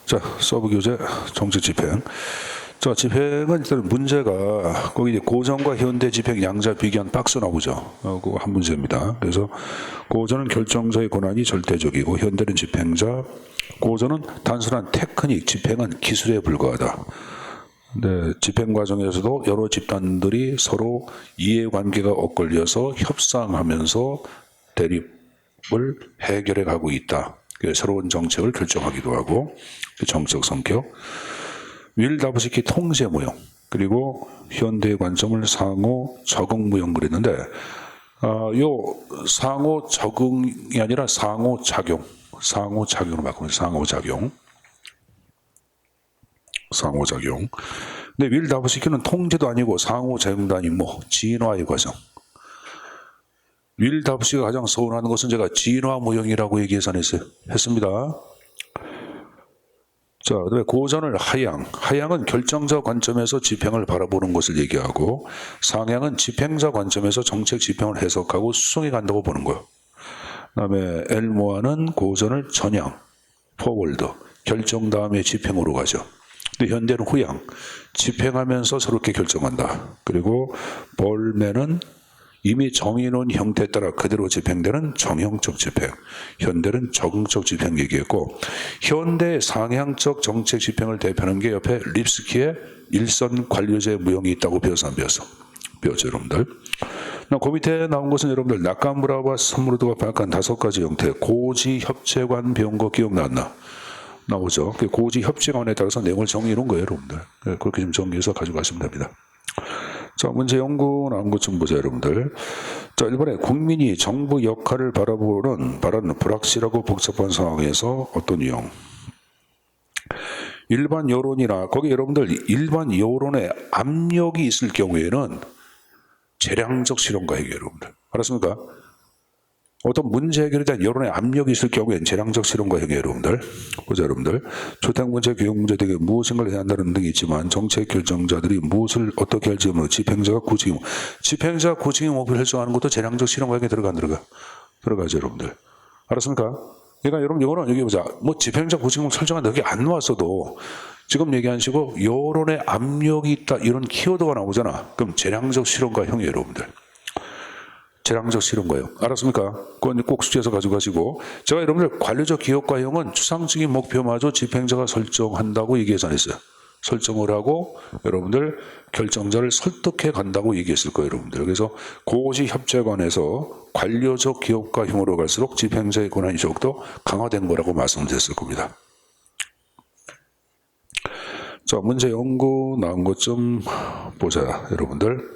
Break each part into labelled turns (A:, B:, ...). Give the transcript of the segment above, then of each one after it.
A: 자, 서브 교재 정책 집행. 자, 집행은 일단 문제가 거기 이제 고전과 현대 집행 양자 비교한 박스 나오죠. 그거 한 문제입니다. 그래서 고전은 결정자의 권한이 절대적이고 현대는 집행자. 고전은 단순한 테크닉, 집행은 기술에 불과하다. 네, 집행 과정에서도 여러 집단들이 서로 이해관계가 엇걸려서 협상하면서 대립을 해결해 가고 있다. 새로운 정책을 결정하기도 하고 정책 성격, 윌다브스키 통제 무형, 그리고 현대의 관점을 상호 적응 무형 그랬는데 요 상호 적응이 아니라 상호 작용, 상호 작용으로 바꾸면 상호 작용. 상호작용. 근데 윌다브스키는 통제도 아니고 상호작용도 아닌 진화의 과정. 윌다브스키가 가장 서운하는 것은 제가 진화 무형이라고 했습니다. 자, 그다음에 고전을 하향은 결정자 관점에서 집행을 바라보는 것을 얘기하고, 상향은 집행자 관점에서 정책 집행을 해석하고 수정해 간다고 보는 거예요. 그다음에 엘모아는 고전을 전향, 포월드, 결정 다음에 집행으로 가죠. 근데 현대는 후양, 집행하면서 새롭게 결정한다. 그리고 볼맨은 이미 정해놓은 형태에 따라 그대로 집행되는 정형적 집행, 현대는 적응적 집행 얘기했고, 현대의 상향적 정책 집행을 대표하는 게 옆에 립스키의 일선 관료제 무형이 있다고 배워서 안 배웠어? 배웠죠, 여러분들? 그 밑에 나온 것은 여러분들 나카무라와 스무르드가 발표한 5가지 형태, 고지 협체관 배운 거 기억났나? 나오죠. 고지 협치관에 따라서 내용을 정리해 놓은 거예요, 여러분들. 그렇게 좀 정리해서 가져가시면 됩니다. 자, 문제 연구 나온 것 좀 보세요, 여러분들. 자, 1번에 국민이 정부 역할을 바라는 불확실하고 복잡한 상황에서 어떤 유형? 일반 여론이나, 거기 여러분들 일반 여론에 압력이 있을 경우에는 재량적 실현과 해결, 여러분들. 알았습니까? 어떤 문제 해결에 대한 여론의 압력이 있을 경우엔 재량적 실험과 행위, 여러분들. 보자, 여러분들. 주택 문제, 교육 문제 등에 무엇인가를 해야 한다는 등이 있지만 정책 결정자들이 무엇을 어떻게 할지 모르고 집행자가 구직의 목표를 설정하는 것도 재량적 실험과 행위에 들어가죠, 여러분들. 알았습니까? 그러니까 여러분 이거는 여기 보자. 집행자 구직을 설정한다 여기 안 나왔어도 지금 얘기한 식으로 여론의 압력이 있다 이런 키워드가 나오잖아. 그럼 재량적 실험과 형이, 여러분들. 재량적 실험과요. 알았습니까? 그건 꼭 숙제해서 가져가시고, 제가 여러분들 관료적 기업과형은 추상적인 목표마저 집행자가 설정한다고 얘기해서 안 했어요. 설정을 하고 여러분들 결정자를 설득해 간다고 얘기했을 거예요, 여러분들. 그래서 고시 협재관에서 관료적 기업과형으로 갈수록 집행자의 권한이 더욱더 강화된 거라고 말씀드렸을 겁니다. 자, 문제 연구 나온 것 좀 보자, 여러분들.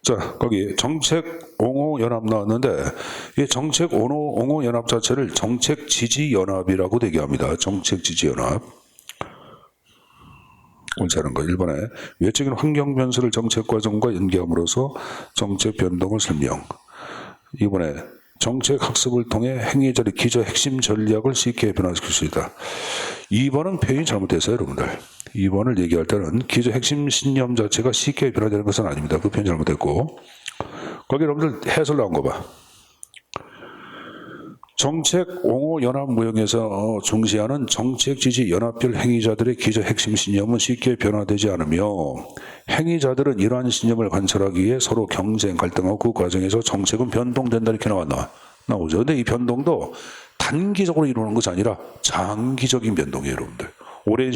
A: 자, 거기 정책 옹호 연합 나왔는데, 이 정책 옹호 연합 자체를 정책 지지 연합이라고 얘기합니다. 정책 지지 연합. 옳다는 거. 1번에 외적인 환경 변수를 정책 과정과 연계함으로써 정책 변동을 설명. 2번에 정책 학습을 통해 행위자의 기저 핵심 전략을 쉽게 변화시킬 수 있다. 2번은 표현이 잘못됐어요, 여러분들. 2번을 얘기할 때는 기저 핵심 신념 자체가 쉽게 변화되는 것은 아닙니다. 그 표현 잘못됐고, 거기 여러분들 해설 나온 거 봐. 정책 옹호 연합 무형에서 중시하는 정책 지지 연합별 행위자들의 기저 핵심 신념은 쉽게 변화되지 않으며, 행위자들은 이러한 신념을 관철하기 위해 서로 경쟁, 갈등하고 그 과정에서 정책은 변동된다 이렇게 나오죠. 근데 이 변동도 단기적으로 이루는 것이 아니라 장기적인 변동이에요, 여러분들. 오랜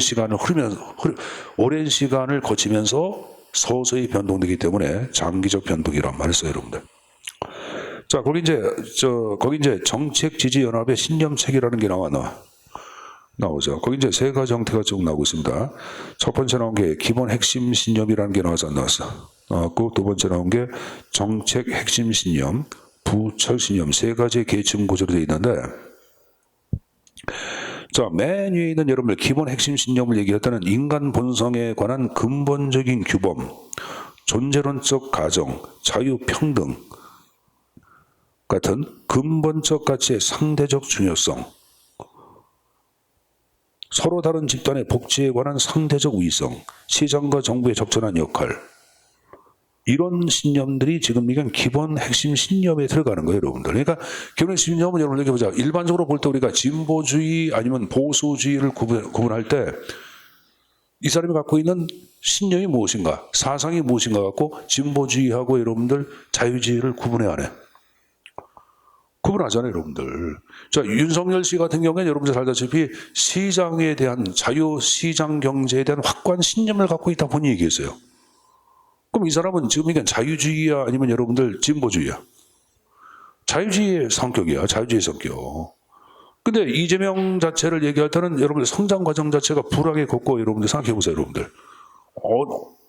A: 시간을 거치면서 서서히 변동되기 때문에 장기적 변동이란 말을 써요, 여러분들. 자, 거기 이제 정책 지지 연합의 신념책이라는 게 나오죠. 거기 이제 3가지 형태가 쭉 나오고 있습니다. 첫 번째 나온 게 기본 핵심 신념이라는 게 나와서 안 나왔어. 나왔고, 두 번째 나온 게 정책 핵심 신념, 부철 신념, 3가지의 계층 구조로 되어 있는데, 자, 맨 위에 있는 여러분들 기본 핵심 신념을 얘기했다는 인간 본성에 관한 근본적인 규범, 존재론적 가정, 자유평등 같은 근본적 가치의 상대적 중요성, 서로 다른 집단의 복지에 관한 상대적 우위성, 시장과 정부의 적절한 역할, 이런 신념들이 지금 이건 기본 핵심 신념에 들어가는 거예요, 여러분들. 그러니까 기본 신념은 여러분 여기 보자. 일반적으로 볼 때 우리가 진보주의 아니면 보수주의를 구분할 때 이 사람이 갖고 있는 신념이 무엇인가, 사상이 무엇인가 갖고 진보주의하고 여러분들 자유주의를 구분해 안 해. 구분하잖아요, 여러분들. 자, 윤석열 씨 같은 경우에는 여러분들 알다시피 시장에 대한 자유 시장 경제에 대한 확고한 신념을 갖고 있다 본인이 얘기했어요. 그럼 이 사람은 지금 이게 자유주의야 아니면 여러분들 진보주의야? 자유주의의 성격이야, 자유주의 성격. 근데 이재명 자체를 얘기할 때는 여러분들 성장 과정 자체가 불하게 걷고 여러분들 생각해 보세요, 여러분들.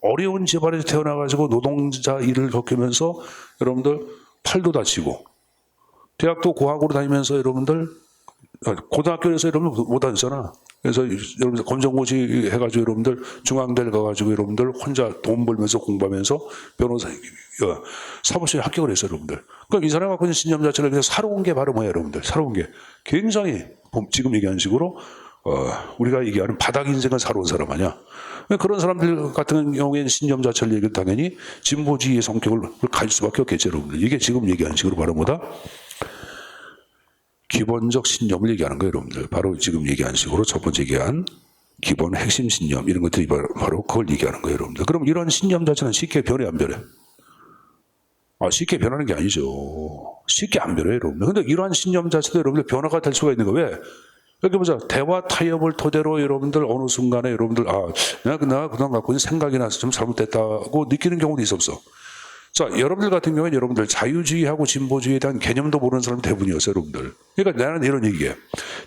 A: 어려운 집안에서 태어나가지고 노동자 일을 겪으면서 여러분들 팔도 다치고 대학도 고학으로 다니면서 여러분들 고등학교에서 여러분들 못 다녔잖아. 그래서 여러분들 검정고시 해가지고 여러분들 중앙대를 가가지고 여러분들 혼자 돈 벌면서 공부하면서 변호사 사무실에 합격을 했어요, 여러분들. 그러니까 이 사람이 갖고 있는 신념 자체를 그냥 살아온 게 바로 뭐예요, 여러분들? 살아온 게 굉장히 지금 얘기하는 식으로 우리가 얘기하는 바닥 인생을 살아온 사람 아니야. 그런 사람들 같은 경우에는 신념 자체를 얘기를 당연히 진보주의의 성격을 가질 수밖에 없겠죠, 여러분들. 이게 지금 얘기하는 식으로 바로 뭐다? 기본적 신념을 얘기하는 거예요, 여러분들. 바로 지금 얘기한 식으로 첫 번째 얘기한 기본 핵심 신념 이런 것들이 바로 그걸 얘기하는 거예요, 여러분들. 그럼 이런 신념 자체는 쉽게 변해 안 변해? 쉽게 변하는 게 아니죠. 쉽게 안 변해요, 여러분들. 근데 이러한 신념 자체도 여러분들 변화가 될 수가 있는 거 왜? 여기 보자. 대화 타협을 토대로 여러분들 어느 순간에 여러분들 내가 그동안 갖고 있는 생각이 나서 좀 잘못됐다고 느끼는 경우도 있었어. 자, 여러분들 같은 경우에는 여러분들 자유주의하고 진보주의에 대한 개념도 모르는 사람이 대부분이었어요, 여러분들. 그러니까 나는 이런 얘기예요.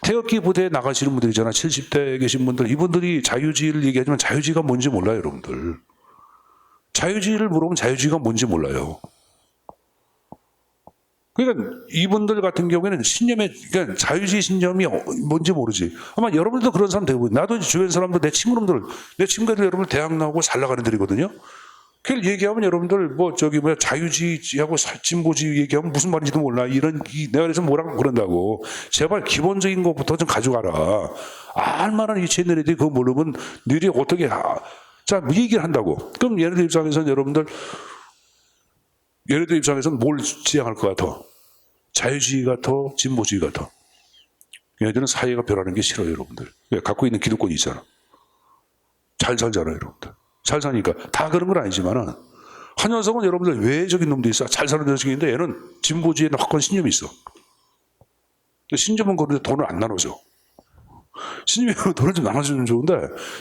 A: 태극기 부대에 나가시는 분들 있잖아. 70대에 계신 분들. 이분들이 자유주의를 얘기하지만 자유주의가 뭔지 몰라요, 여러분들. 자유주의를 물어보면 자유주의가 뭔지 몰라요. 그러니까 이분들 같은 경우에는 그러니까 자유주의 신념이 뭔지 모르지. 아마 여러분들도 그런 사람 대부분. 나도 주변 사람들, 내 친구들 여러분들 대학 나오고 잘 나가는 애들이거든요. 그걸 얘기하면 여러분들 자유주의하고 진보주의 얘기하면 무슨 말인지도 몰라. 내가 그래서 뭐라고 그런다고. 제발 기본적인 것부터 좀 가져가라. 알만한 위치에 있는 애들이 그거 모르면 너희들이 어떻게 자, 얘기를 한다고. 그럼 얘네들 입장에서는 여러분들 뭘 지향할 것 같아? 자유주의가 더 진보주의가 더. 얘네들은 사회가 변하는 게 싫어요, 여러분들. 갖고 있는 기득권이 있잖아. 잘 살잖아요, 여러분들. 잘 사니까. 다 그런 건 아니지만은, 한현석은 여러분들 외적인 놈도 있어. 잘 사는 녀석인데 얘는 진보주의에는 확고한 신념이 있어. 신념은 그런데 돈을 안 나눠줘. 신념은 돈을 좀 나눠주면 좋은데,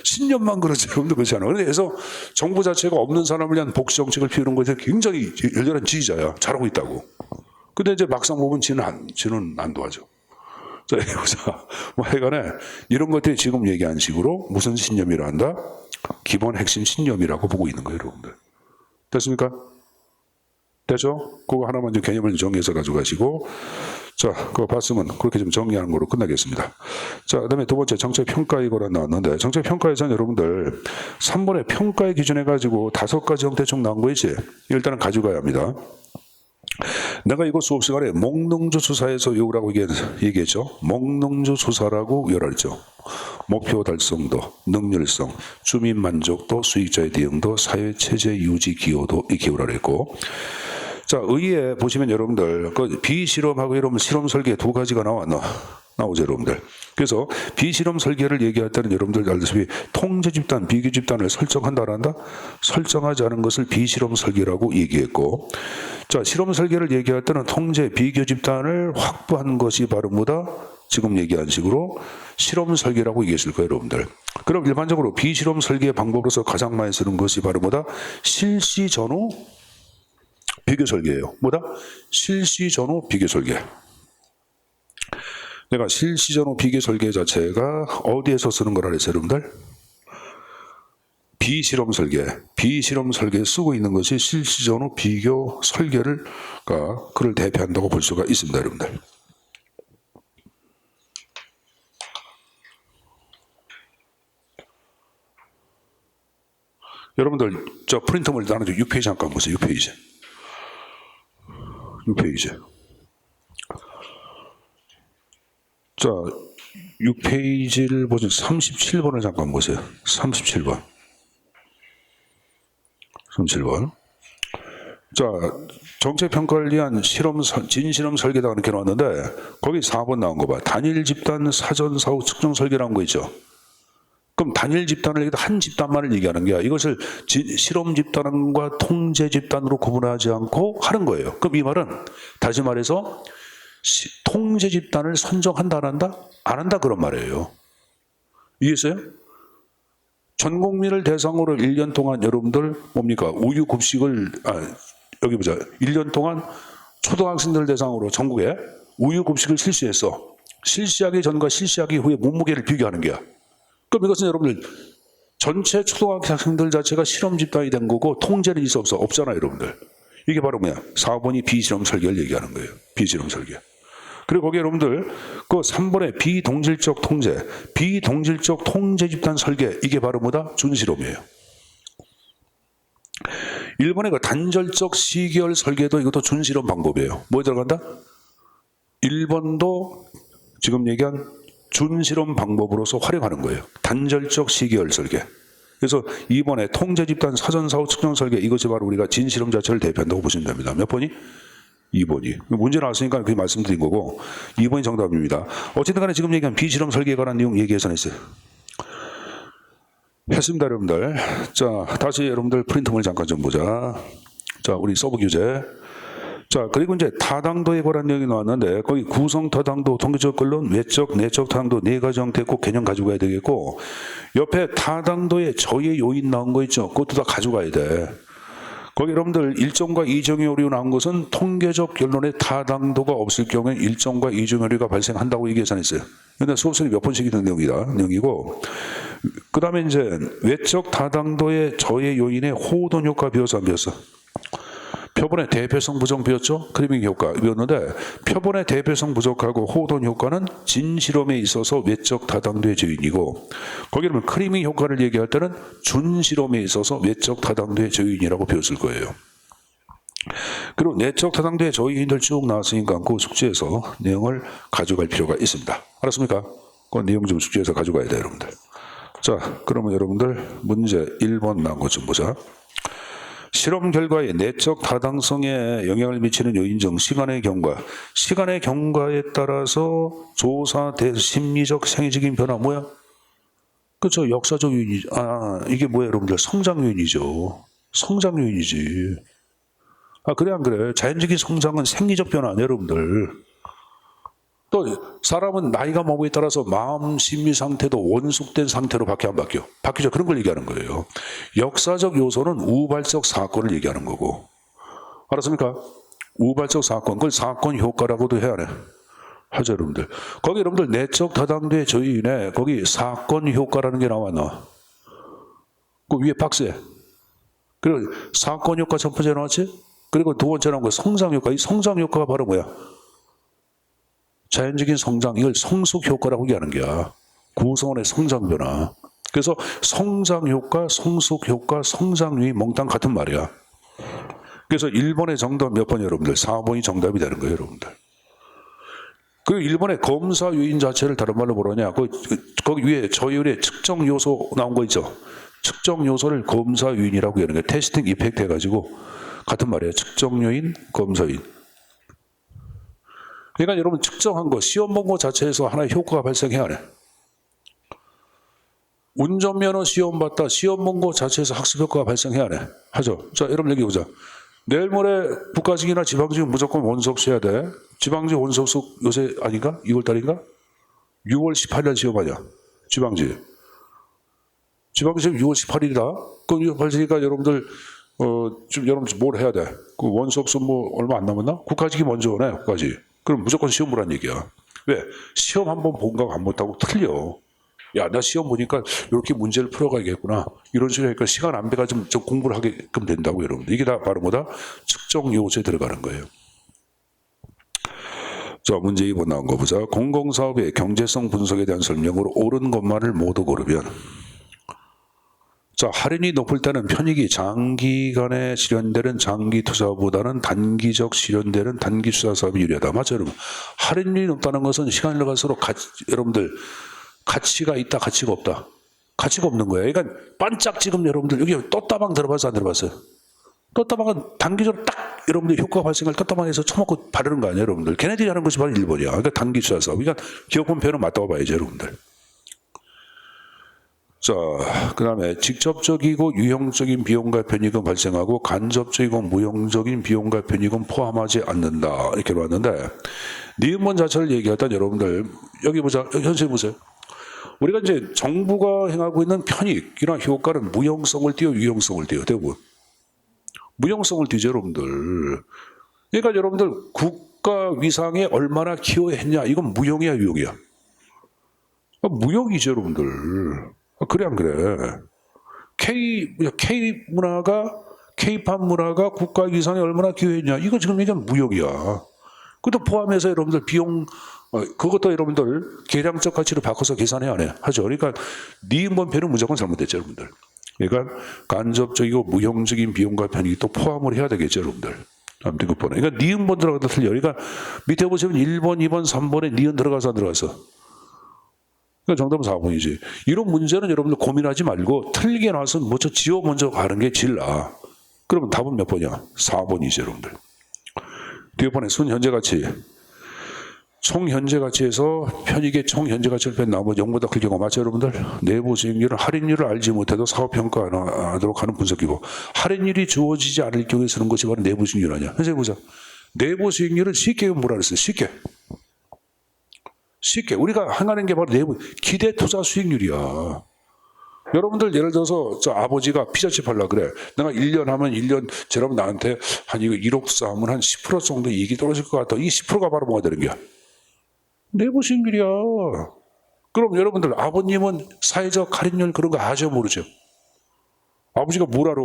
A: 신념만 그렇지, 여러분들 그렇지 않아. 그래서 정부 자체가 없는 사람을 위한 복지 정책을 피우는 것에 굉장히 열렬한 지지자야. 잘하고 있다고. 근데 이제 막상 보면 지는 안 도와줘. 자, 하여간에 이런 것들이 지금 얘기한 식으로 무슨 신념이라 한다? 기본 핵심 신념이라고 보고 있는 거예요, 여러분들. 됐습니까? 되죠? 그거 하나만 좀 개념을 정리해서 가져가시고, 자, 그거 봤으면 그렇게 좀 정리하는 거로 끝나겠습니다. 자, 그 다음에 두 번째 정책평가의 거라 나왔는데, 정책평가에서는 여러분들 3번의 평가의 기준해가지고 5가지 형태 총 나온 거 있지? 일단은 가져가야 합니다. 내가 이거 수업 시간에 목농주 수사에서 요구라고 얘기했죠. 목농주 수사라고 열었죠. 목표 달성도, 능률성, 주민 만족도, 수익자의 대응도, 사회 체제 유지 기여도 이 기여라고 했고, 자, 의에 보시면 여러분들 그 비실험하고 여러분 실험 설계 두 가지가 나오죠, 여러분들. 그래서 비실험 설계를 얘기할 때는 여러분들 알다시피 통제 집단, 비교 집단을 설정한다 안 한다? 설정하지 않은 것을 비실험 설계라고 얘기했고, 자, 실험 설계를 얘기할 때는 통제, 비교 집단을 확보한 것이 바로 뭐다? 지금 얘기한 식으로 실험 설계라고 얘기했을 거예요, 여러분들. 그럼 일반적으로 비실험 설계 방법으로서 가장 많이 쓰는 것이 바로 뭐다? 실시 전후 비교 설계예요. 뭐다? 실시 전후 비교 설계. 내가 실시 전후 비교 설계 자체가 어디에서 쓰는 거라 그랬어요, 여러분들? 비실험 설계 쓰고 있는 것이 실시 전후 비교 그를 대표한다고 볼 수가 있습니다, 여러분들. 여러분들 저 프린터물 나눠줘 6페이지 잠깐 보세요. 6페이지. 자, 6페이지를 보세요. 37번을 잠깐 보세요. 37번. 자, 정책평가를 위한 진실험 설계다 이렇게 나왔는데 거기 4번 나온 거 봐. 단일 집단 사전 사후 측정 설계라는 거 있죠. 그럼 단일 집단을 얘기해도 한 집단만을 얘기하는 게 이것을 실험 집단과 통제 집단으로 구분하지 않고 하는 거예요. 그럼 이 말은 다시 말해서 통제 집단을 선정한다 안 한다? 안 한다 그런 말이에요. 이해했어요? 전 국민을 대상으로 1년 동안 여러분들 뭡니까? 우유 급식을 여기 보자. 1년 동안 초등학생들 대상으로 전국에 우유 급식을 실시했어. 실시하기 전과 실시하기 후에 몸무게를 비교하는 게야. 그럼 이것은 여러분들 전체 초등학생들 자체가 실험 집단이 된 거고 통제는 있어 없어? 없잖아요, 여러분들. 이게 바로 뭐야? 4번이 비실험 설계를 얘기하는 거예요. 비실험 설계. 그리고 거기 여러분들 그 3번에 비동질적 통제 집단 설계 이게 바로 뭐다? 준실험이에요. 1번에 그 단절적 시계열 설계도 이것도 준실험 방법이에요. 뭐에 들어간다? 1번도 지금 얘기한 준실험 방법으로서 활용하는 거예요. 단절적 시계열 설계. 그래서 2번에 통제 집단 사전 사후 측정 설계 이것이 바로 우리가 진실험 자체를 대표한다고 보시면 됩니다. 몇 번이? 2번이. 문제 나왔으니까 그렇게 말씀드린 거고 2번이 정답입니다. 어쨌든 간에 지금 얘기한 비실험 설계에 관한 내용 얘기해서 했어요. 했습니다, 여러분들. 자, 다시 여러분들 프린트물 잠깐 좀 보자. 자, 우리 서브 교재. 자, 그리고 이제 타당도에 관한 내용이 나왔는데 거기 구성 타당도, 통계적 근론, 외적, 내적 타당도 네 가지 형태 꼭 개념 가지고 가야 되겠고 옆에 타당도의 저의 요인 나온 거 있죠. 그것도 다 가져가야 돼. 거기 여러분들 1점과 2점의 오류 나온 것은 통계적 결론에 타당도가 없을 경우에 1점과 2점의 오류가 발생한다고 이 계산했어요. 근데 수업생이 몇 번씩 있는 내용이고 그 다음에 이제 외적 타당도의 저의 요인에 호돈 효과 배웠어 안 배웠어? 표본의 대표성 부정 배웠죠? 크리밍 효과 배웠는데 표본의 대표성 부족하고 호돈 효과는 진실험에 있어서 외적 다당도의 저인이고 거기 보면 크리밍 효과를 얘기할 때는 준실험에 있어서 외적 다당도의 저인이라고 배웠을 거예요. 그리고 내적 다당도의 저인들 쭉 나왔으니까 그 숙제에서 내용을 가져갈 필요가 있습니다. 알았습니까? 그 내용 좀 숙제에서 가져가야 돼요, 여러분들. 자, 그러면 여러분들 문제 1번 나온 것 좀 보자. 실험 결과의 내적 타당성에 영향을 미치는 요인 중 시간의 경과에 따라서 조사, 심리적, 생리적인 변화 뭐야? 그렇죠. 역사적 요인이죠. 이게 뭐야, 여러분들? 성장 요인이죠. 성장 요인이지. 그래 안 그래? 자연적인 성장은 생리적 변화 아니에요, 여러분들. 또 사람은 나이가 먹음에 따라서 마음 심리 상태도 원숙된 상태로 밖에 안 바뀌어. 바뀌죠. 그런 걸 얘기하는 거예요. 역사적 요소는 우발적 사건을 얘기하는 거고. 알았습니까? 우발적 사건. 그걸 사건 효과라고도 해야 해. 하죠, 여러분들. 거기 여러분들 내적 다당도의 저인에 거기 사건 효과라는 게 나왔나? 그 위에 박스에. 그리고 사건 효과 첫 번째 나왔지? 그리고 두 번째 나온 거 성장 효과. 이 성장 효과가 바로 뭐야? 자연적인 성장, 이걸 성숙 효과라고 얘기하는 거야. 구성원의 성장 변화. 그래서 성장 효과, 성숙 효과, 성장 요인 몽땅 같은 말이야. 그래서 1번의 정답 몇 번 여러분들? 4번이 정답이 되는 거예요, 여러분들. 그 1번의 검사 요인 자체를 다른 말로 뭐라냐? 거기 위에 저율의 측정 요소 나온 거 있죠? 측정 요소를 검사 요인이라고 하는 거예요. 테스팅 이펙트 해가지고 같은 말이에요. 측정 요인, 검사 요인. 그러니까 여러분 측정한 거, 시험 본 거 자체에서 하나의 효과가 발생해야 해. 운전면허 시험 봤다, 시험 본 거 자체에서 학습 효과가 발생해야 해. 하죠. 자, 여러분 여기 보자. 내일 모레 국가직이나 지방직은 무조건 원서수 해야 돼. 지방직 원서수 요새 아닌가? 2월 달인가? 6월 18일 시험하냐? 지방직 6월 18일이다. 그럼 6월 18일이니까 여러분들 여러분 뭘 해야 돼? 그 원서수 뭐 얼마 안 남았나? 국가직이 먼저 오네, 국가직. 그럼 무조건 시험 보라는 얘기야. 왜? 시험 한번 본 거하고 안 본다고 틀려. 야, 나 시험 보니까 이렇게 문제를 풀어가야겠구나. 이런 식으로 하니까 시간 안배가 좀 공부를 하게끔 된다고, 여러분들. 이게 다 바로 뭐다? 측정 요소에 들어가는 거예요. 자, 문제 2번 나온 거 보자. 공공사업의 경제성 분석에 대한 설명으로 옳은 것만을 모두 고르면. 자, 할인이 높을 때는 편익이 장기간에 실현되는 장기 투자보다는 단기적 실현되는 단기 투자 사업이 유리하다. 맞죠, 여러분? 할인이 높다는 것은 시간이 흘러갈수록 여러분들 가치가 있다, 가치가 없다. 가치가 없는 거예요. 그러니까 반짝 지금 여러분들 여기 떴다방 들어봤어, 안 들어봤어요? 떴다방은 단기적으로 딱 여러분들 효과가 발생할 떴다방에서 처먹고 바르는 거 아니에요, 여러분들. 걔네들이 하는 것이 바로 1번이야. 그러니까 단기 투자 사업. 그러니까 기업권 표현은 맞다고 봐야죠, 여러분들. 자, 그 다음에 직접적이고 유형적인 비용과 편익은 발생하고 간접적이고 무형적인 비용과 편익은 포함하지 않는다. 이렇게 봤는데, 니은번 자체를 얘기하던 여러분들, 여기 보자. 현실 보세요. 우리가 이제 정부가 행하고 있는 편익이나 효과는 무형성을 띄어 유형성을 띄어 대부분. 무형성을 띄죠, 여러분들. 그러니까 여러분들 국가 위상에 얼마나 기여했냐, 이건 무형이야, 유형이야? 무형이죠, 여러분들. 그래 안 그래? K K-팝 문화가 국가 위상에 얼마나 기여했냐? 이거 지금 얘기하면 무형이야. 그것도 포함해서 여러분들 비용, 그것도 여러분들 계량적 가치로 바꿔서 계산해야 안 해. 하죠. 그러니까 니은번 표는 무조건 잘못됐죠, 여러분들. 그러니까 간접적이고 무형적인 비용과 편익이 또 포함을 해야 되겠죠, 여러분들. 아무튼 그 번호. 그러니까 니은번 들어가다 틀려. 그러니까 밑에 보시면 1번, 2번, 3번에 니은 들어가서 안 들어가서. 그러니까 정답은 4번이지. 이런 문제는 여러분들 고민하지 말고 틀리게 나와서 먼저 지워 먼저 가는 게 제일 나아. 그러면 답은 몇 번이야? 4번이죠, 여러분들. 뒤에 번에 순현재 가치. 총 현재 가치에서 편익의 총 현재 가치를 뺀 나머지 0보다 클 경우 맞죠, 여러분들? 내부 수익률은 할인율을 알지 못해도 사업 평가하도록 하는 분석이고, 할인율이 주어지지 않을 경우에 쓰는 것이 바로 내부 수익률 아니야. 선생님 보자. 내부 수익률은 쉽게 뭐라 그랬어요? 쉽게 우리가 행하는 게 바로 내부 기대 투자 수익률이야. 여러분들 예를 들어서 저 아버지가 피자집 하려고 그래. 내가 1년 하면 1년 저러면 나한테 한 이거 1억 투자하면 한 10% 정도 이익이 떨어질 것 같아. 이 10%가 바로 뭐가 되는 거야? 내부 수익률이야. 그럼 여러분들 아버님은 사회적 할인율 그런 거 아죠, 모르죠? 아버지가 뭘 알아?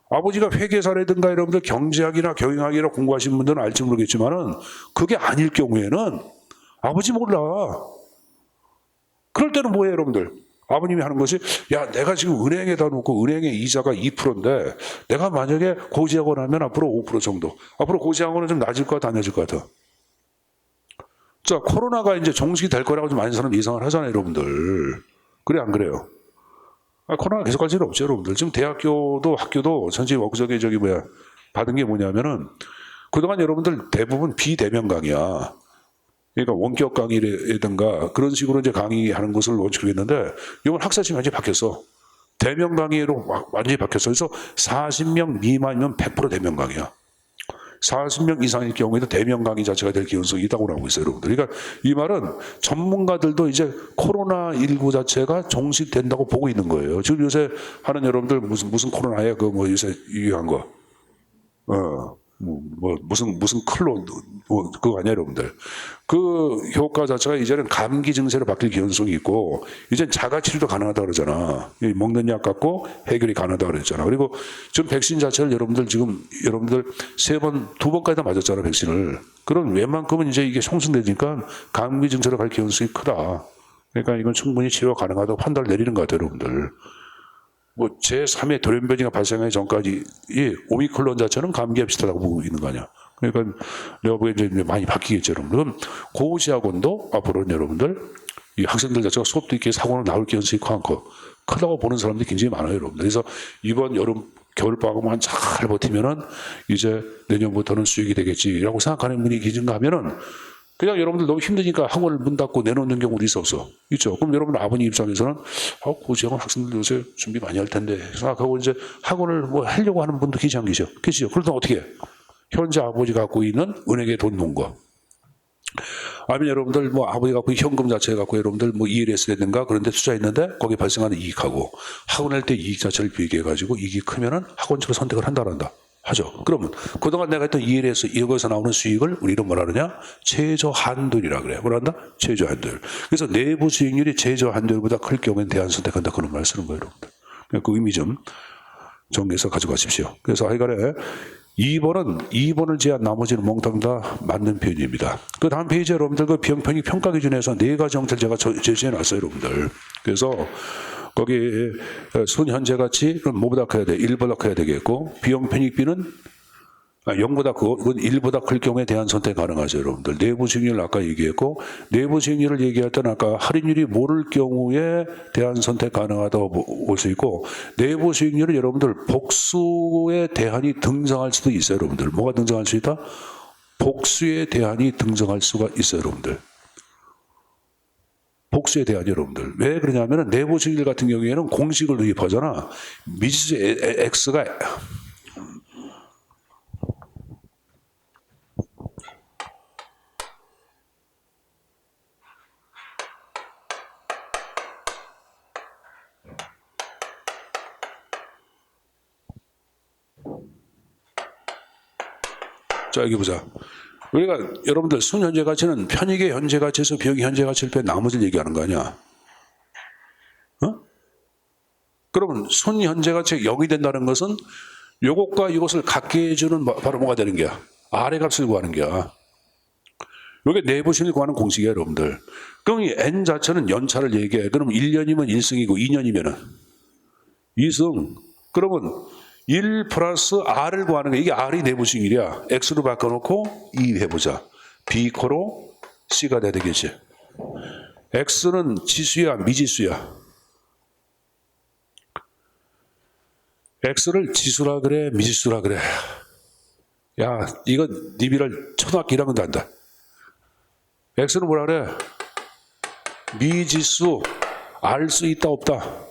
A: 아버지가 회계사라든가 여러분들 경제학이나 경영학이나 공부하신 분들은 알지 모르겠지만은 그게 아닐 경우에는 아버지 몰라. 그럴 때는 뭐예요, 여러분들? 아버님이 하는 것이, 야, 내가 지금 은행에다 놓고 은행의 이자가 2%인데 내가 만약에 고지하고 나면 앞으로 5% 정도. 앞으로 고지하고는 좀 낮을 것 같아, 안 낮을 것 같아? 자, 코로나가 이제 종식이 될 거라고 좀 많은 사람 예상을 하잖아요, 여러분들. 그래, 안 그래요? 코로나가 계속 갈 일은 없죠, 여러분들. 지금 대학교도 학교도 전체 워크숍에 받은 게 뭐냐면은 그동안 여러분들 대부분 비대면 강의야. 그러니까 원격 강의라든가 그런 식으로 이제 강의하는 것을 원칙으로 했는데 이번 학사팀이 완전히 바뀌었어. 대면 강의로 완전히 바뀌었어. 그래서 40명 미만이면 100% 대면 강의야. 40명 이상일 경우에도 대면 강의 자체가 될 가능성이 있다고 나오고 있어요, 여러분들. 그러니까 이 말은 전문가들도 이제 코로나19 자체가 종식된다고 보고 있는 거예요. 지금 요새 하는 여러분들 무슨 코로나예요? 그 뭐 요새 유효한 거. 무슨 클론, 그거 아니야, 여러분들. 그 효과 자체가 이제는 감기 증세로 바뀔 가능성이 있고, 이젠 자가치료도 가능하다 그러잖아. 먹는 약 갖고 해결이 가능하다 그랬잖아. 그리고 지금 백신 자체를 여러분들 3번, 2번까지 다 맞았잖아, 백신을. 그런 웬만큼은 이제 이게 형성되니까 감기 증세로 갈 가능성이 크다. 그러니까 이건 충분히 치료 가능하다고 판단을 내리는 것 같아요, 여러분들. 뭐 제3의 돌연변이가 발생하기 전까지 이 오미크론 자체는 감기와 비슷하다고 보고 있는 거 아니야. 그러니까 내가 보기엔 이제 많이 바뀌겠죠, 여러분들. 고시학원도 앞으로는 여러분들 이 학생들 자체가 수업도 있게 사고는 나올 가능성이 크다고 보는 사람들이 굉장히 많아요, 여러분들. 그래서 이번 여름 겨울방학만 잘 버티면은 이제 내년부터는 수익이 되겠지라고 생각하는 분이 계신가 하면은 그냥 여러분들 너무 힘드니까 학원을 문 닫고 내놓는 경우도 있었어. 있죠. 그럼 여러분 아버님 입장에서는 고시학원 학생들 요새 준비 많이 할 텐데 생각하고 이제 학원을 뭐 하려고 하는 분도 계시 안 계시죠? 계시죠. 그러면 어떻게 해? 현재 아버지가 갖고 있는 은행에 돈 놓은 거. 아니면 여러분들 뭐 아버지 갖고 현금 자체 갖고 여러분들 뭐 ELS라든가 그런 데 투자했는데 거기에 발생하는 이익하고 학원 할 때 이익 자체를 비교해가지고 이익이 크면은 학원 측을 선택을 한다. 하죠. 그러면 그동안 내가 했던 ELS 이거에서 나오는 수익을 우리는 뭐라 그러냐? 최저 한도율이라 그래요. 뭐라 한다? 최저 한도율. 그래서 내부 수익률이 최저 한도율보다 클 경우에는 대안 선택한다 그런 말을 쓰는 거예요, 여러분들. 그 의미 좀 정리해서 가져가십시오. 그래서 하여간에 2번을 제한 나머지는 몽땅 다 맞는 표현입니다. 그 다음 페이지에 여러분들 그 비용편익 평가 기준에서 4가지 형태를 제가 제시해 놨어요, 여러분들. 그래서 거기 순현재 가치는 뭐보다 커야 돼? 1보다 커야 되겠고 비용편익비는 0보다 그건 1보다 클 경우에 대한 선택 가능하죠, 여러분들. 내부 수익률 아까 얘기했고, 내부 수익률을 얘기할 때는 아까 할인율이 모를 경우에 대한 선택 가능하다고 볼 수 있고, 내부 수익률은 여러분들 복수의 대안이 등장할 수도 있어요, 여러분들. 뭐가 등장할 수 있다? 복수의 대안이 등장할 수가 있어요, 여러분들. 복수에 대한 여러분들. 왜 그러냐면은 내부 수익률 같은 경우에는 공식을 도입하잖아. 미지수 X가 자, 여기 보자. 우리가 여러분들 순현재 가치는 편익의 현재 가치에서 비용의 현재 가치를 빼 나머지를 얘기하는 거 아니야? 어? 그러면 순현재 가치가 0이 된다는 것은 요것과 이것을 같게 해주는 바로 뭐가 되는 거야? R의 값을 구하는 거야. 이게 내부 수익을 구하는 공식이에요, 여러분들. 그럼 이 N 자체는 연차를 얘기해. 그럼 1년이면 1승이고 2년이면은 2승. 그러면 1 플러스 R을 구하는 거야. 이게 R이 내부 수익률이야. X로 바꿔놓고 2 해보자. B 코로 C가 돼야 되겠지. X는 지수야, 미지수야? X를 지수라 그래, 미지수라 그래. 야, 이건 니비를 초등학교 1학년도 한다. X는 뭐라 그래? 미지수. 알 수 있다, 없다?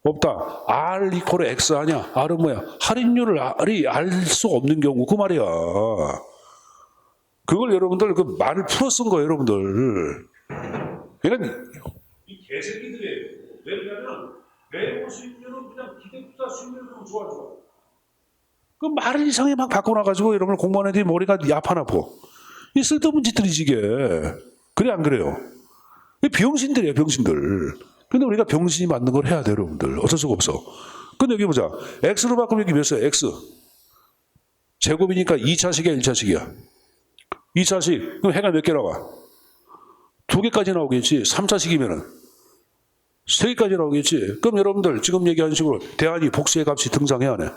A: 없다. R 이퀄 X 아니야. R은 뭐야? 할인율을 R이 알 수 없는 경우 그 말이야. 그걸 여러분들 그 말을 풀어 쓴 거예요, 여러분들. 그러니까 이 개새끼들이에요. 왜냐면 내부 수익률은 그냥 기대투자 수익률로 좋아. 그 말을 이상하게 막 바꿔놔가지고 여러분 공무원 애들이 머리가 야파나포. 이 쓸데없는 짓들이지 이게. 그래 안 그래요? 병신들이에요, 병신들. 근데 우리가 병신이 맞는 걸 해야 돼요, 여러분들. 어쩔 수가 없어. 근데 여기 보자. X로 바꾸면 여기 몇 수? X. 제곱이니까 2차식이야, 1차식이야? 2차식. 그럼 해가 몇 개 나와? 2개까지 나오겠지. 3차식이면은 3개까지 나오겠지. 그럼 여러분들 지금 얘기하는 식으로 대안이 복수의 값이 등장해야 하네.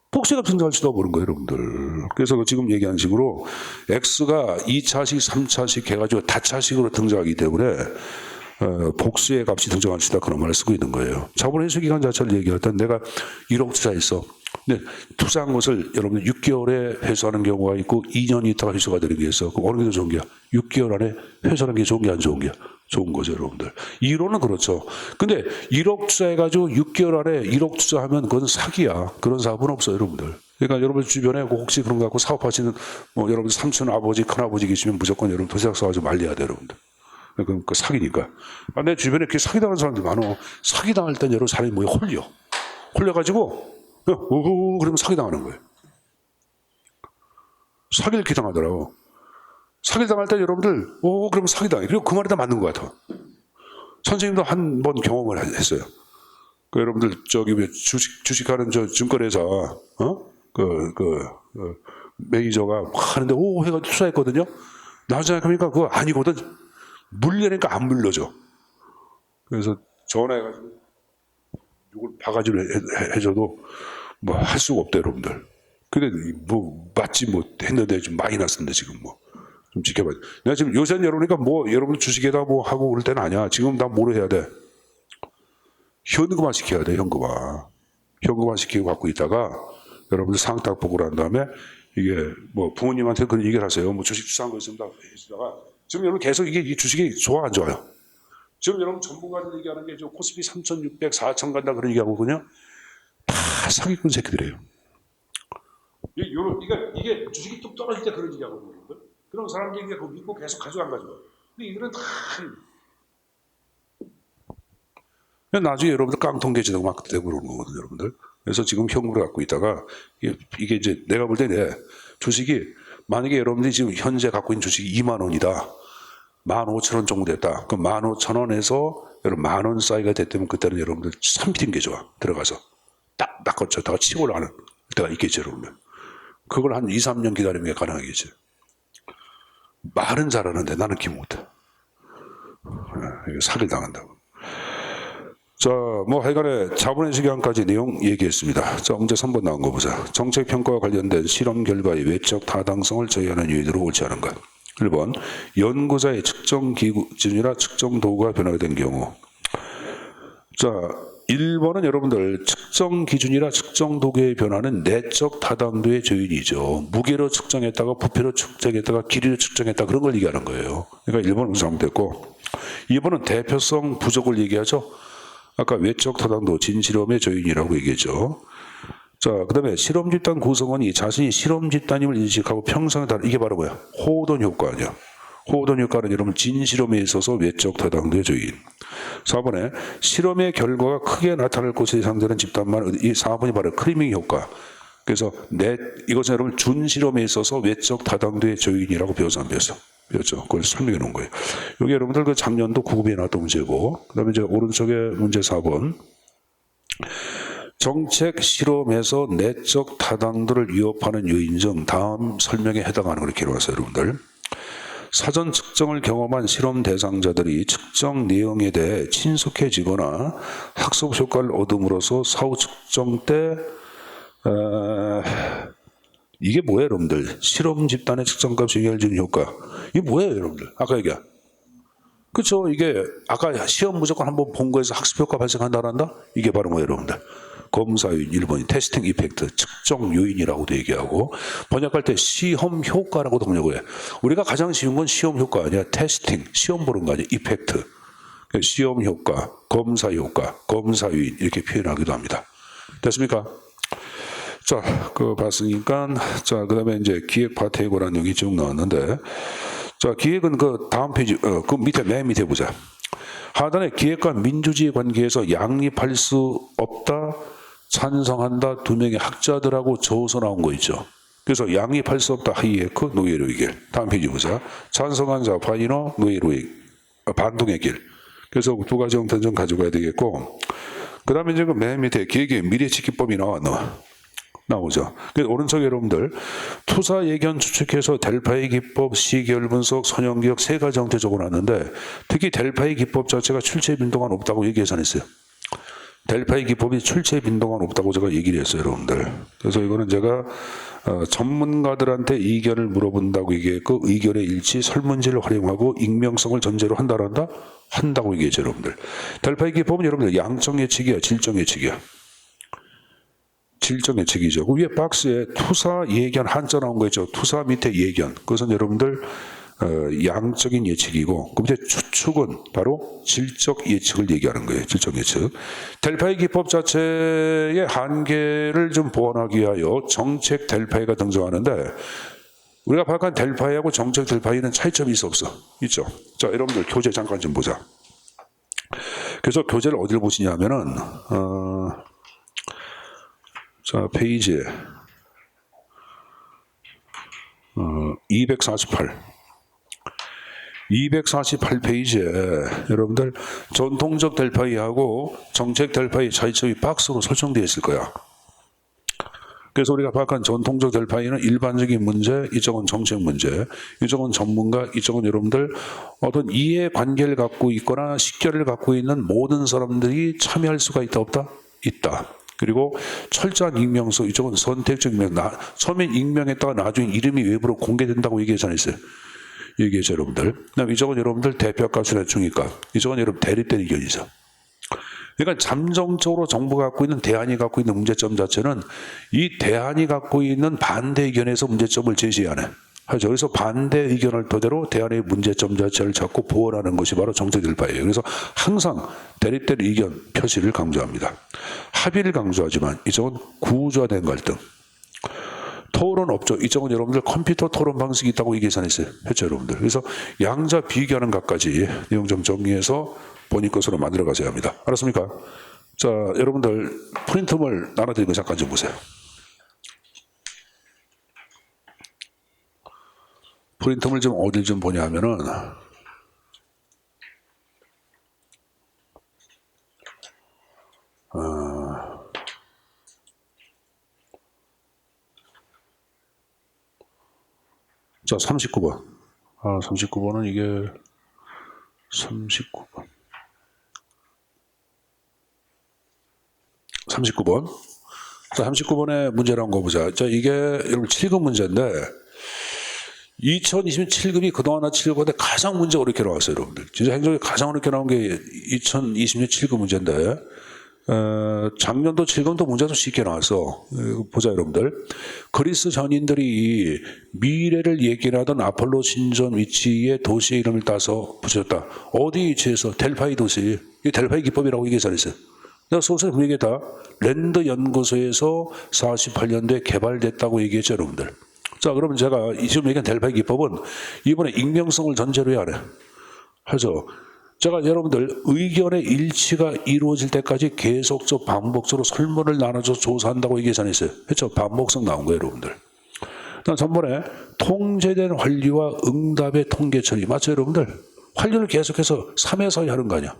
A: 복수의 값 등장할 수도 모르는 거예요, 여러분들. 그래서 지금 얘기하는 식으로 X가 2차식, 3차식 해가지고 다차식으로 등장하기 때문에 복수의 값이 등장할 수 있다 그런 말을 쓰고 있는 거예요. 자본 회수 기간 자체를 얘기할 때 내가 1억 투자했어. 근데 투자한 것을 여러분 6개월에 회수하는 경우가 있고 2년 있다가 회수가 되는 게 있어. 그럼 어느 게 더 좋은 게야? 6개월 안에 회수하는 게 좋은 게 안 좋은 게야? 좋은 거죠, 여러분들. 이론은 그렇죠. 근데 1억 투자해가지고 6개월 안에 1억 투자하면 그건 사기야. 그런 사업은 없어요, 여러분들. 그러니까 여러분 주변에 혹시 그런 거 갖고 사업하시는 뭐 여러분 삼촌, 아버지, 큰아버지 계시면 무조건 여러분 도시락 싸가지고 말려야 돼요, 여러분들. 그 사기니까. 내 주변에 그렇게 사기당하는 사람들 많어. 사기당할 땐 여러분 사람이 뭐에 홀려가지고 그러면 사기당하는 거예요. 사기를 이렇게 당하더라고. 사기당할 때 여러분들 그러면 사기당해. 그리고 그 말이 다 맞는 것 같아. 선생님도 한 번 경험을 했어요. 그 여러분들 저기 주식하는 저 증권회사 매니저가 하는데 해가 투자했거든요. 나중에 보니까 그거 아니거든. 물려니까 안 물려줘. 그래서 전화해가지고 이걸 바가지로 해줘도 뭐 할 수가 없다, 여러분들. 근데 뭐 맞지 뭐 했는데 좀 많이 났는데 지금 뭐 좀 지켜봐. 내가 지금 요새는 여러분이니까 뭐 여러분 주식에다 뭐 하고 그럴 때는 아니야. 지금 나 뭐로 해야 돼? 현금화 시켜야 돼, 현금화. 현금화 시키고 갖고 있다가 여러분들 상탁 보고를 한 다음에 이게 뭐 부모님한테 그런 얘기를 하세요. 뭐 주식 투자한 거 있으면 다 해주다가 지금 여러분 계속 이게 이 주식이 좋아 안 좋아요? 지금 여러분 전문가들 얘기하는 게 저 코스피 3,600, 4,000 간다 그런 얘기하거든요. 다 사기꾼 새끼들이에요. 이게 주식이 뚝 떨어질 때 그런 얘기하거든요. 그럼 사람들이 이제 그거 믿고 계속 가지고 안 가지고. 근데 이들은 다 나중에 여러분들 깡통돼지도 막 되고 그러는 거거든요, 여러분들. 그래서 지금 현금을 갖고 있다가 이게 이제 내가 볼 때 주식이 만약에 여러분들이 지금 현재 갖고 있는 주식이 2만 원이다. 15,000원 정도 됐다. 그럼 15,000원에서 여러분 10,000원 사이가 됐다면 그때는 여러분들 3피팅 게 좋아. 들어가서 딱 낚아쳤다가 치고 올라가는 때가 있겠죠, 여러분들. 그걸 한 2, 3년 기다리면 가능하겠지. 말은 잘하는데 나는 기 못해. 이거 사기를 당한다고. 자, 뭐 하여간에 자본의 시간까지 내용 얘기했습니다. 자, 문제 3번 나온 거 보자. 정책평가와 관련된 실험 결과의 외적 타당성을 제외하는 요인으로 옳지 않은 것. 1번, 연구자의 측정 기준이나 측정 도구가 변화된 경우. 자, 1번은 여러분들 측정 기준이라 측정 도구의 변화는 내적 타당도의 조인이죠. 무게로 측정했다가 부피로 측정했다가 길이로 측정했다 그런 걸 얘기하는 거예요. 그러니까 1번은 잘못됐고 2번은 대표성 부족을 얘기하죠. 아까 외적 타당도 진실험의 조인이라고 얘기했죠. 자, 그 다음에 실험 집단 구성원이 자신이 실험 집단임을 인식하고 평성에 따라 이게 바로 뭐야? 호돈 효과 아니야. 호돈 효과는 여러분 진실험에 있어서 외적 타당도의 조인. 4번에 실험의 결과가 크게 나타날 것에 해당되는 집단만 이 4번이 바로 크리밍 효과. 그래서 이것은 여러분 준실험에 있어서 외적 타당도의 조인이라고 배워서 안 배웠어. 배웠죠. 그걸 설명해 놓은 거예요. 여기 여러분들 그 작년도 9급에 나왔던 문제고, 그 다음에 이제 오른쪽에 문제 4번. 정책 실험에서 내적 타당도를 위협하는 요인 중 다음 설명에 해당하는 걸 이렇게 해놨어요, 여러분들. 사전 측정을 경험한 실험 대상자들이 측정 내용에 대해 친숙해지거나 학습 효과를 얻음으로써 사후 측정 때 이게 뭐예요, 여러분들? 실험 집단의 측정값 연결주는 효과. 이게 뭐예요, 여러분들? 아까 얘기한. 그렇죠. 이게 아까 시험 무조건 한번 본 거에서 학습 효과 발생한다란다? 이게 바로 뭐예요, 여러분들? 검사 요인 1번이 테스팅 이펙트, 측정 요인이라고도 얘기하고 번역할 때 시험 효과라고도 번역을 해. 우리가 가장 쉬운 건 시험 효과 아니야. 테스팅, 시험 보는 거 아니야. 이펙트. 시험 효과, 검사 효과, 검사 요인 이렇게 표현하기도 합니다. 됐습니까? 자, 그거 봤으니까 자, 그다음에 이제 기획 파트에고라는 내용이 쭉 나왔는데 자, 기획은 그 다음 페이지 그 밑에 맨 밑에 보자. 하단에 기획과 민주주의 관계에서 양립할 수 없다, 찬성한다 두 명의 학자들하고 저어서 나온 거 있죠. 그래서 양립할 수 없다 하이에크 노예로의 길. 다음 페이지 보자. 찬성한 자 파이너 노예로의 반동의 길. 그래서 두 가지 형태는 좀 가져가야 되겠고 그 다음에 이제 그 맨 밑에 기획의 미래지키법이 나오죠. 그래서 오른쪽에 여러분들 투사 예견 추측해서 델파이 기법, 시계열 분석, 선형기억 세 가지 형태 적어놨는데 특히 델파이 기법 자체가 출처 빈도가 높다고 계산했어요. 델파이 기법이 출처 빈도가 높다고 제가 얘기를 했어요, 여러분들. 그래서 이거는 제가 전문가들한테 의견을 물어본다고 얘기했고 의견의 일치, 설문지를 활용하고 익명성을 전제로 한다란다? 한다고 얘기했죠, 여러분들. 델파이 기법은 여러분들 양적 예측이야, 질적 예측이야. 질적 예측이죠. 그 위에 박스에 투사 예견 한자 나온 거 있죠. 투사 밑에 예견. 그것은 여러분들 양적인 예측이고 그 밑에 추측은 바로 질적 예측을 얘기하는 거예요. 질적 예측. 델파이 기법 자체의 한계를 좀 보완하기 위하여 정책 델파이가 등장하는데 우리가 파악한 델파이하고 정책 델파이는 차이점이 있어 없어? 있죠. 자, 여러분들 교재 잠깐 좀 보자. 그래서 교재를 어디를 보시냐면은 자, 페이지에 248페이지에 여러분들 전통적 델파이하고 정책 델파이 차이점이 박스로 설정되어 있을 거야. 그래서 우리가 파악한 전통적 델파이는 일반적인 문제, 이쪽은 정책 문제, 이쪽은 전문가, 이쪽은 여러분들 어떤 이해관계를 갖고 있거나 식견을 갖고 있는 모든 사람들이 참여할 수가 있다 없다? 있다. 그리고 철저한 익명성, 이쪽은 선택적 익명. 처음엔 익명했다가 나중에 이름이 외부로 공개된다고 얘기했잖아요. 얘기했죠, 여러분들. 그다음 이쪽은 여러분들 대표값이나 중위값. 이쪽은 여러분 대립된 의견이죠. 그러니까 잠정적으로 정부가 갖고 있는 대안이 갖고 있는 문제점 자체는 이 대안이 갖고 있는 반대 의견에서 문제점을 제시하는. 하죠. 그래서 반대 의견을 토대로 대안의 문제점 자체를 잡고 보완하는 것이 바로 정책 델파이예요. 그래서 항상 대립된 의견 표시를 강조합니다. 합의를 강조하지만 이쪽은 구조화된 갈등. 토론 없죠. 이쪽은 여러분들 컴퓨터 토론 방식이 있다고 계산했어요. 했죠, 여러분들. 그래서 양자 비교하는 것까지 내용 좀 정리해서 본인 것으로 만들어 가셔야 합니다. 알았습니까? 자, 여러분들 프린트물 나눠드린 거 잠깐 좀 보세요. 프린트물 좀 어딜 좀 보냐 하면은 자, 39번. 39번은 이게 39번. 39번. 자, 39번의 문제를 한번 보자. 자, 이게 여러분 7급 문제인데 2027급이 그동안 7급인데 가장 문제가 어렵게 나왔어요, 여러분들. 진짜 행정에 가장 어렵게 나온 게 2020년 7급 문제인데 작년도 7급도 문제도 쉽게 나왔어. 보자, 여러분들. 그리스 전인들이 미래를 예견하던 아폴로 신전 위치의 도시의 이름을 따서 붙였다. 어디 위치에서? 델파이 도시. 이 델파이 기법이라고 얘기 잘했어요. 내가 소설에 분명히 얘기했다. 랜드 연구소에서 48년도에 개발됐다고 얘기했죠, 여러분들. 자, 그러면 제가 지금 얘기한 델파이 기법은 이번에 익명성을 전제로 해야 해. 하죠. 제가 여러분들 의견의 일치가 이루어질 때까지 계속적 반복적으로 설문을 나눠서 조사한다고 얘기 전했어요. 했죠? 반복성 나온 거예요, 여러분들. 다음 전번에 통제된 환류와 응답의 통계 처리. 맞죠, 여러분들? 환류를 계속해서 3회서 하는 거 아니야.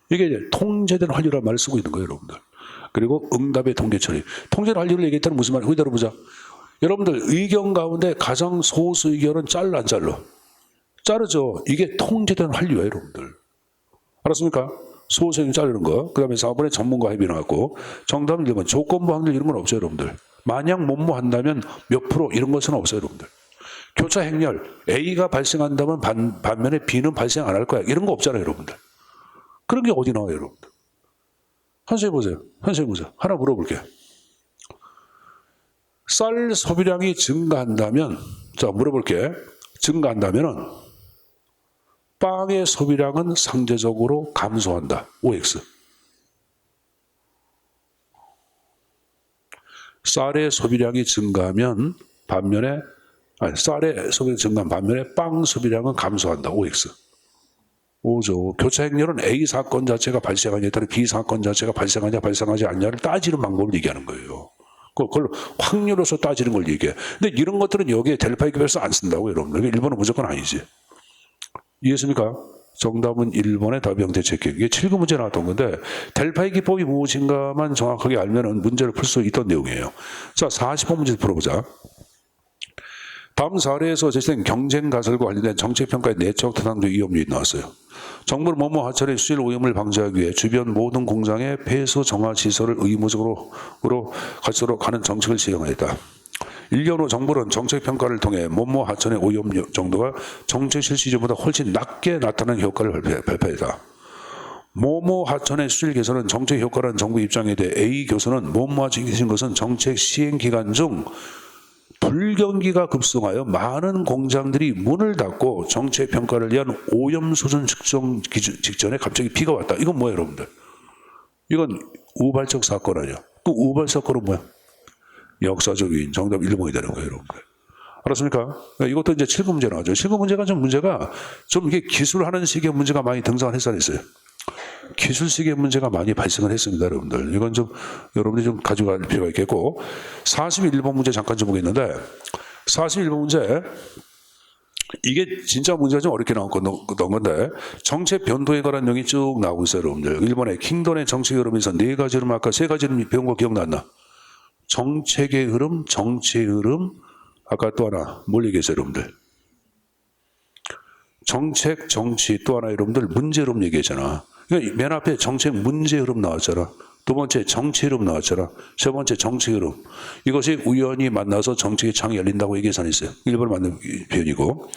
A: 이게 이제 통제된 환류라는 말을 쓰고 있는 거예요, 여러분들. 그리고 응답의 통계 처리. 통제된 환류를 얘기했다는 무슨 말이에요? 그대로 보자. 여러분들 의견 가운데 가장 소수 의견은 잘라 안 잘라? 자르죠. 이게 통제된 환류예요, 여러분들. 알았습니까? 소수 의견 자르는 거. 그 다음에 4번에 전문가 합의 나왔고 정답은 1번 조건부 확률 이런 건 없어요, 여러분들. 만약 뭐뭐 한다면 몇 프로 이런 것은 없어요, 여러분들. 교차 행렬 A가 발생한다면 반면에 B는 발생 안 할 거야. 이런 거 없잖아요, 여러분들. 그런 게 어디 나와요, 여러분들. 한번 해보세요. 한번 해보세요. 하나 물어볼게요. 쌀 소비량이 증가한다면, 자, 물어볼게. 증가한다면은, 빵의 소비량은 상대적으로 감소한다. OX. 쌀의 소비량이 증가하면, 쌀의 소비량이 증가한 반면에 빵 소비량은 감소한다. OX. 오죠. 교차 행렬은 A 사건 자체가 발생하냐에 따라 B 사건 자체가 발생하냐, 발생하지 않냐를 따지는 방법을 얘기하는 거예요. 그걸 확률로서 따지는 걸 얘기해. 근데 이런 것들은 여기에 델파이 기법에서 안 쓴다고, 여러분들. 일본은 무조건 아니지. 이해했습니까? 정답은 1번의 답이 형태체계. 이게 7급 문제 나왔던 건데, 델파이 기법이 무엇인가만 정확하게 알면은 문제를 풀 수 있던 내용이에요. 자, 40번 문제 풀어보자. 다음 사례에서 제시된 경쟁 가설과 관련된 정책평가의 내적 타당도 위험률이 나왔어요. 정부는 뭐뭐 하천의 수질 오염을 방지하기 위해 주변 모든 공장의 폐수 정화 시설을 의무적으로 갖추도록 하는 정책을 시행하였다. 1년 후 정부는 정책평가를 통해 뭐뭐 하천의 오염 정도가 정책 실시 전보다 훨씬 낮게 나타나는 효과를 발표했다. 뭐뭐 하천의 수질 개선은 정책 효과라는 정부 입장에 대해 A 교수는 뭐뭐 하천이 계신 것은 정책 시행 기간 중 불경기가 급성하여 많은 공장들이 문을 닫고 정책 평가를 위한 오염 수준 측정 직전에 갑자기 비가 왔다. 이건 뭐예요, 여러분들? 이건 우발적 사건 아니야. 그 우발 사건은 뭐야? 역사적 요인. 정답 1번이 되는 거예요, 여러분들. 알았습니까? 이것도 이제 7급 문제 나오죠. 7급 문제가 좀 이게 기술하는 식의 문제가 많이 등장을 했어요. 기술식의 문제가 많이 발생을 했습니다, 여러분들. 이건 여러분들이 좀 가져갈 필요가 있겠고. 41번 문제 잠깐 좀 보겠는데, 41번 문제, 이게 진짜 문제가 좀 어렵게 나온 건데, 정책 변동에 관한 내용이 쭉 나오고 있어요, 여러분들. 일본의 킹돈의 정책 흐름에서 4가지 흐름, 아까 3가지 흐름 배운 거 기억났나? 정책의 흐름, 정치의 흐름, 아까 또 하나, 뭘 얘기했어요, 여러분들? 정책, 정치, 또 하나 여러분들 문제 흐름 얘기했잖아. 그러니까 맨 앞에 정책 문제 흐름 나왔잖아. 두 번째 정치 흐름 나왔잖아. 세 번째 정치 흐름. 이것이 우연히 만나서 정책의 창이 열린다고 얘기해서 있어요. 1번을 맞는 표현이고.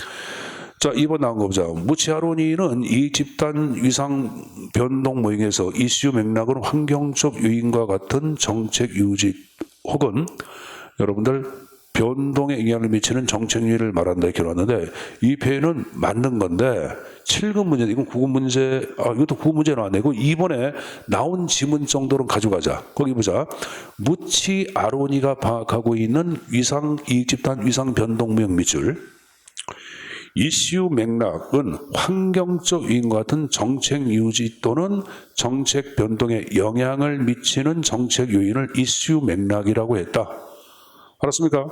A: 자, 2번 나온 거 보자. 무치하로니는 이 집단 위상 변동 모형에서 이슈 맥락은 환경적 요인과 같은 정책 유지 혹은 여러분들 변동에 영향을 미치는 정책 요인을 말한다 이렇게 나왔는데 이 표현은 맞는 건데 7급 문제, 이건 9급 문제, 이것도 9급 문제 나왔네. 이거 이번에 나온 지문 정도는 가져가자. 거기 보자. 무치 아로니가 파악하고 있는 위상 이익집단 위상 변동 모형 밑줄. 이슈 맥락은 환경적 요인과 같은 정책 유지 또는 정책 변동에 영향을 미치는 정책 요인을 이슈 맥락이라고 했다. 알았습니까?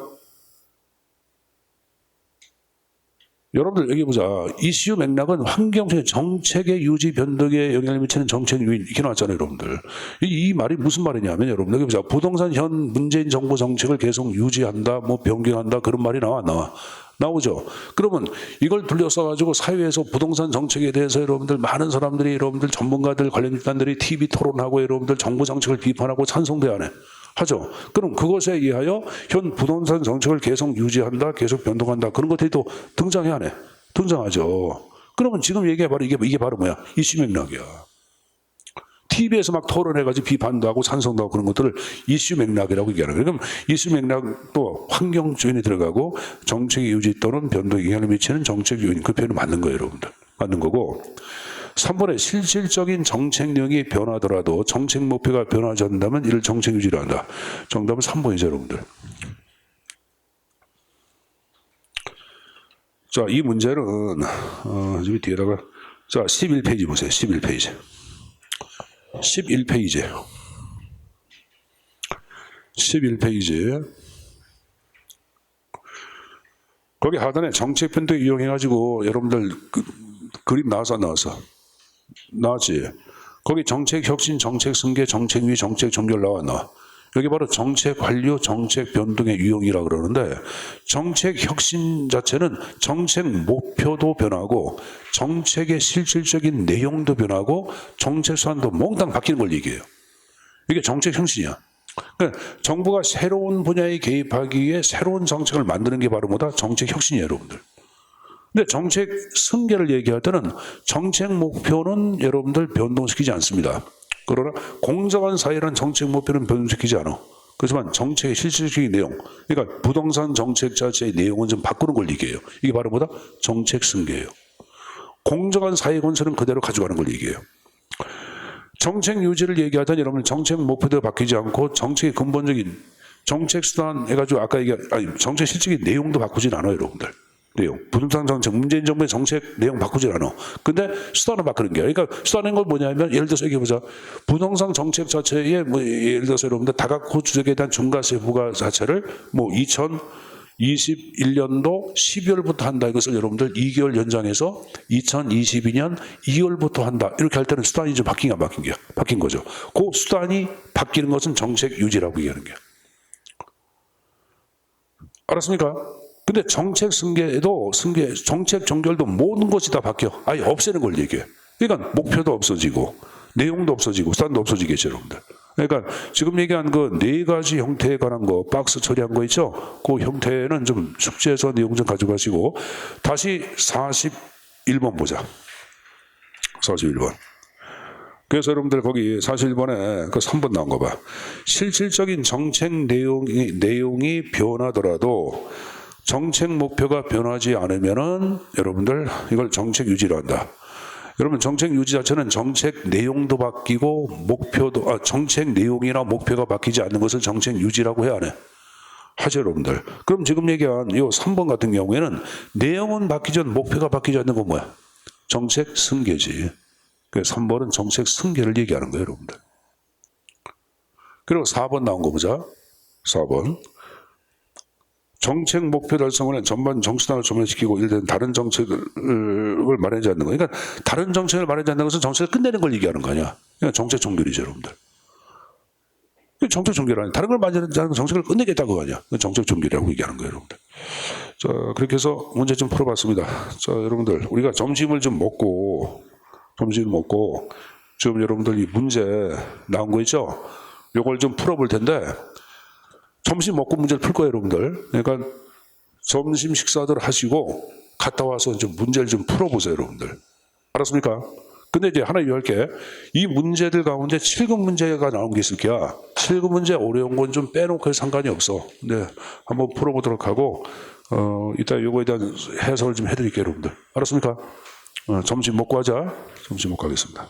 A: 여러분들 여기 보자. 이슈 맥락은 환경적 정책의 유지 변동에 영향을 미치는 정책 요인 이렇게 나왔잖아요, 여러분들. 이 말이 무슨 말이냐면 여러분들 여기 보자. 부동산 현 문재인 정부 정책을 계속 유지한다, 뭐 변경한다 그런 말이 나와 안 나와? 나오죠. 그러면 이걸 둘러싸가지고 사회에서 부동산 정책에 대해서 여러분들 많은 사람들이 여러분들 전문가들 관련 집단들이 TV 토론하고 여러분들 정부 정책을 비판하고 찬성대 안 해. 하죠. 그럼 그것에 의하여 현 부동산 정책을 계속 유지한다, 계속 변동한다. 그런 것들이 또 등장해 안 해? 등장하죠. 그러면 지금 얘기해 바로 이게 바로 뭐야? 이슈 맥락이야. TV에서 막 토론해가지고 비판도 하고 찬성도 하고 그런 것들을 이슈 맥락이라고 얘기하는 거예요. 그럼 이슈 맥락도 환경 요인이 들어가고 정책 유지 또는 변동에 영향을 미치는 정책 요인, 그 표현은 맞는 거예요, 여러분들. 맞는 거고. 3번에 실질적인 정책 내용이 변하더라도 정책 목표가 변하지 않는다면 이를 정책 유지를 한다. 정답은 3번이죠, 여러분들. 자, 이 문제는 여기 뒤에다가 자 11페이지 보세요. 11페이지. 11페이지예요. 11페이지. 거기 하단에 정책 편도 이용해가지고 여러분들 그림 나왔어, 안 나왔어? 나왔지? 거기 정책 혁신, 정책 승계, 정책 위, 정책 종결 나와, 안 나와? 여기 바로 정책 완료, 정책 변동의 유형이라고 그러는데, 정책 혁신 자체는 정책 목표도 변하고 정책의 실질적인 내용도 변하고 정책 수단도 몽땅 바뀌는 걸 얘기해요. 이게 정책 혁신이야. 그러니까 정부가 새로운 분야에 개입하기 위해 새로운 정책을 만드는 게 바로 뭐다? 정책 혁신이에요, 여러분들. 근데 정책 승계를 얘기할 때는 정책 목표는 여러분들 변동시키지 않습니다. 그러나 공정한 사회라는 정책 목표는 변동시키지 않아. 그렇지만 정책의 실질적인 내용, 그러니까 부동산 정책 자체의 내용은 좀 바꾸는 걸 얘기해요. 이게 바로 뭐다? 정책 승계예요. 공정한 사회 건설은 그대로 가져가는 걸 얘기해요. 정책 유지를 얘기하던 여러분 정책 목표도 바뀌지 않고 정책의 근본적인 정책 수단 해가지고 아까 정책 실질적인 내용도 바꾸진 않아요, 여러분들. 내용. 부동산 정책, 문재인 정부의 정책 내용 바꾸질 않아. 근데 수단을 바꾸는 게. 그러니까 수단인 건 뭐냐면, 예를 들어서 얘기해보자. 부동산 정책 자체에, 예를 들어서 여러분들 다각호 주택에 대한 중과세 부과 자체를 2021년도 12월부터 한다. 이것을 여러분들 2개월 연장해서 2022년 2월부터 한다. 이렇게 할 때는 수단이 좀 바뀐 거죠. 그 수단이 바뀌는 것은 정책 유지라고 얘기하는 거야. 알았습니까? 근데 정책 승계도 정책 종결도 모든 것이 다 바뀌어. 아예 없애는 걸 얘기해. 그러니까 목표도 없어지고 내용도 없어지고 수단도 없어지겠죠, 여러분들. 그러니까 지금 얘기한 그 4가지 형태에 관한 거 박스 처리한 거 있죠? 그 형태는 좀 숙지해서 내용 좀 가져가시고 다시 41번 보자. 41번. 그래서 여러분들 거기 41번에 그 3번 나온 거 봐. 실질적인 정책 내용이 변하더라도 정책 목표가 변하지 않으면은 여러분들 이걸 정책 유지를 한다. 여러분 정책 유지 자체는 정책 내용도 바뀌고 목표도 정책 내용이나 목표가 바뀌지 않는 것을 정책 유지라고 해야 하네. 하죠, 여러분들. 그럼 지금 얘기한 이 3번 같은 경우에는 내용은 바뀌지 않는 목표가 바뀌지 않는 건 뭐야? 정책 승계지. 그래서 3번은 정책 승계를 얘기하는 거예요, 여러분들. 그리고 4번 나온 거 보자. 4번. 정책 목표 달성은 전반 정수단을 조명시키고 일단 다른 정책을 마련하지 않는 거예요. 그러니까 다른 정책을 마련하지 않는 것은 정책을 끝내는 걸 얘기하는 거 아니야. 그러니까 정책 종결이죠, 여러분들. 정책 종결 아니야. 다른 걸 마련하지 않는 정책을 끝내겠다고 아니야. 정책 종결이라고 얘기하는 거예요, 여러분들. 자, 그렇게 해서 문제 좀 풀어봤습니다. 자, 여러분들 우리가 점심을 먹고 지금 여러분들 이 문제 나온 거 있죠? 요걸 좀 풀어볼 텐데. 점심 먹고 문제를 풀 거예요, 여러분들. 그러니까 점심 식사들 하시고 갔다 와서 좀 문제를 좀 풀어보세요, 여러분들. 알았습니까? 근데 이제 하나 유의할게. 이 문제들 가운데 7급 문제가 나온 게 있을 거야. 7급 문제 어려운 건 좀 빼놓고 상관이 없어. 근데 한번 풀어보도록 하고 이따 요거에 대한 해석을 좀 해드릴게요, 여러분들. 알았습니까? 점심 먹고 하자. 점심 먹고 하겠습니다.